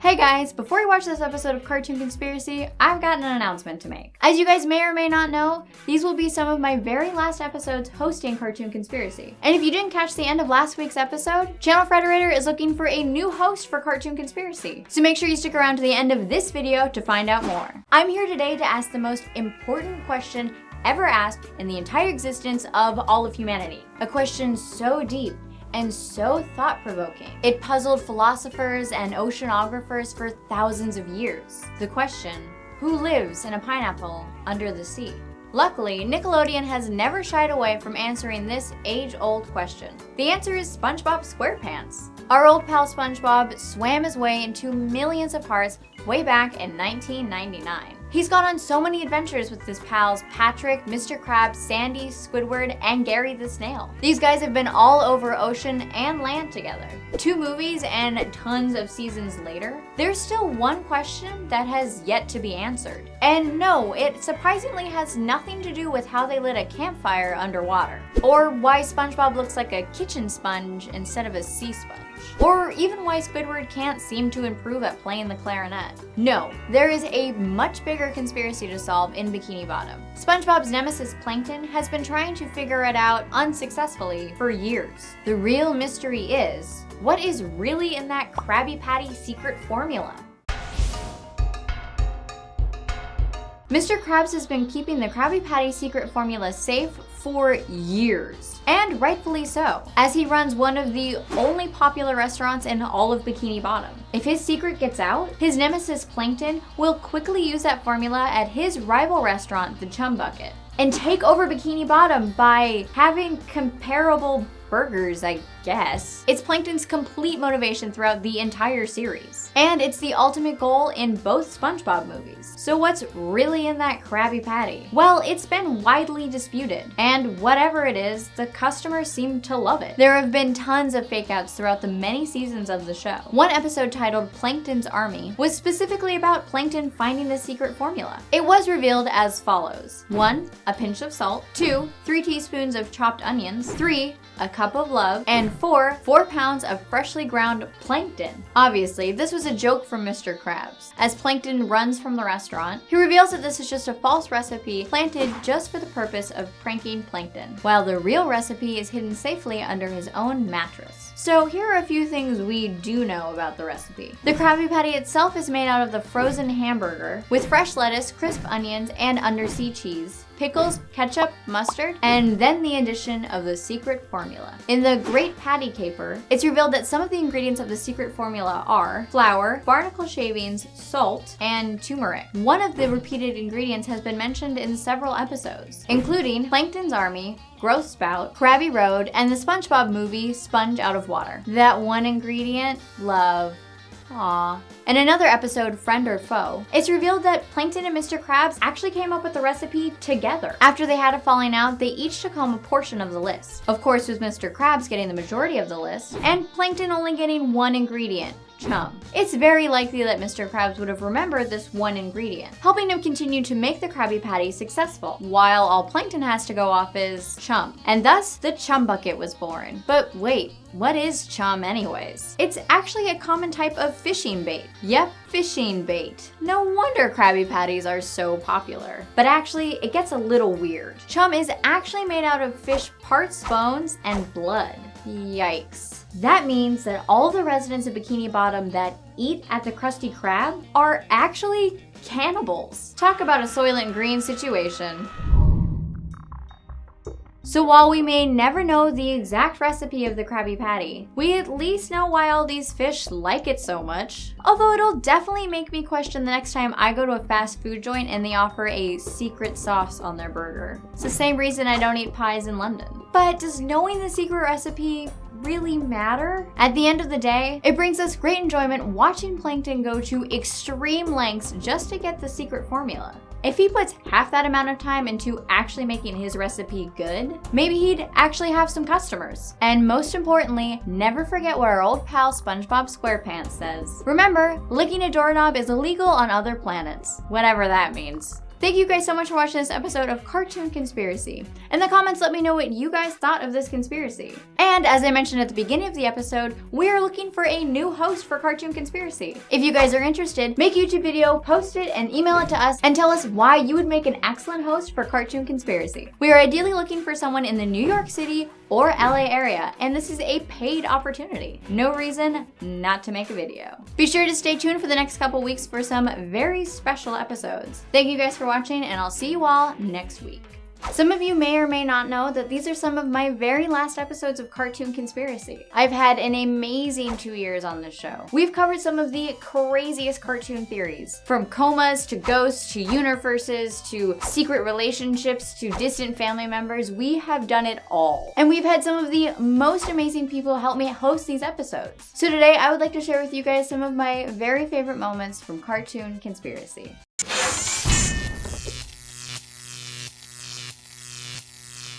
Hey guys, before you watch this episode of Cartoon Conspiracy, I've got an announcement to make. As you guys may or may not know, these will be some of my very last episodes hosting Cartoon Conspiracy. And if you didn't catch the end of last week's episode, Channel Frederator is looking for a new host for Cartoon Conspiracy. So make sure you stick around to the end of this video to find out more. I'm here today to ask the most important question ever asked in the entire existence of all of humanity. A question so deep and so thought-provoking. It puzzled philosophers and oceanographers for thousands of years. The question, who lives in a pineapple under the sea? Luckily, Nickelodeon has never shied away from answering this age-old question. The answer is SpongeBob SquarePants. Our old pal SpongeBob swam his way into millions of hearts way back in 1999. He's gone on so many adventures with his pals Patrick, Mr. Krabs, Sandy, Squidward, and Gary the Snail. These guys have been all over ocean and land together. 2 movies and tons of seasons later, there's still one question that has yet to be answered. And no, it surprisingly has nothing to do with how they lit a campfire underwater, or why SpongeBob looks like a kitchen sponge instead of a sea sponge, or even why Squidward can't seem to improve at playing the clarinet. No, there is a much bigger conspiracy to solve in Bikini Bottom. SpongeBob's nemesis Plankton has been trying to figure it out unsuccessfully for years. The real mystery is, what is really in that Krabby Patty Secret Formula? Mr. Krabs has been keeping the Krabby Patty Secret Formula safe for years, and rightfully so, as he runs one of the only popular restaurants in all of Bikini Bottom. If his secret gets out, his nemesis Plankton will quickly use that formula at his rival restaurant, the Chum Bucket, and take over Bikini Bottom by having comparable burgers, I guess. It's Plankton's complete motivation throughout the entire series. And it's the ultimate goal in both SpongeBob movies. So what's really in that Krabby Patty? Well, it's been widely disputed. And whatever it is, the customers seem to love it. There have been tons of fake outs throughout the many seasons of the show. One episode titled Plankton's Army was specifically about Plankton finding the secret formula. It was revealed as follows. 1, a pinch of salt. 2, 3 teaspoons of chopped onions. 3, a cup of love. And 4 pounds of freshly ground plankton. Obviously, this was a joke from Mr. Krabs. As Plankton runs from the restaurant, he reveals that this is just a false recipe planted just for the purpose of pranking Plankton, while the real recipe is hidden safely under his own mattress. So here are a few things we do know about the recipe. The Krabby Patty itself is made out of the frozen hamburger with fresh lettuce, crisp onions, and undersea cheese, pickles, ketchup, mustard, and then the addition of the secret formula. In the Great Patty Caper, it's revealed that some of the ingredients of the secret formula are flour, Barnacle Shavings, salt, and turmeric. One of the repeated ingredients has been mentioned in several episodes, including Plankton's Army, Growth Spout, Krabby Road, and the SpongeBob movie, Sponge Out of Water. That one ingredient? Love. Aww. In another episode, Friend or Foe, it's revealed that Plankton and Mr. Krabs actually came up with the recipe together. After they had a falling out, they each took home a portion of the list. Of course, with Mr. Krabs getting the majority of the list, and Plankton only getting one ingredient, chum. It's very likely that Mr. Krabs would have remembered this one ingredient, helping him continue to make the Krabby Patty successful, while all Plankton has to go off is chum. And thus, the Chum Bucket was born. But wait, what is chum anyways? It's actually a common type of fishing bait. Yep, fishing bait. No wonder Krabby Patties are so popular. But actually, it gets a little weird. Chum is actually made out of fish parts, bones, and blood. Yikes. That means that all the residents of Bikini Bottom that eat at the Krusty Krab are actually cannibals. Talk about a Soylent Green situation. So while we may never know the exact recipe of the Krabby Patty, we at least know why all these fish like it so much. Although it'll definitely make me question the next time I go to a fast food joint and they offer a secret sauce on their burger. It's the same reason I don't eat pies in London. But does knowing the secret recipe really matter? At the end of the day, it brings us great enjoyment watching Plankton go to extreme lengths just to get the secret formula. If he puts half that amount of time into actually making his recipe good, maybe he'd actually have some customers. And most importantly, never forget what our old pal SpongeBob SquarePants says. Remember, licking a doorknob is illegal on other planets, whatever that means. Thank you guys so much for watching this episode of Cartoon Conspiracy. In the comments, let me know what you guys thought of this conspiracy. And as I mentioned at the beginning of the episode, we are looking for a new host for Cartoon Conspiracy. If you guys are interested, make a YouTube video, post it, and email it to us and tell us why you would make an excellent host for Cartoon Conspiracy. We are ideally looking for someone in the New York City or LA area, and this is a paid opportunity. No reason not to make a video. Be sure to stay tuned for the next couple weeks for some very special episodes. Thank you guys for watching, and I'll see you all next week. Some of you may or may not know that these are some of my very last episodes of Cartoon Conspiracy. I've had an amazing 2 years on this show. We've covered some of the craziest cartoon theories, from comas to ghosts to universes to secret relationships to distant family members. We have done it all. And we've had some of the most amazing people help me host these episodes. So today I would like to share with you guys some of my very favorite moments from Cartoon Conspiracy.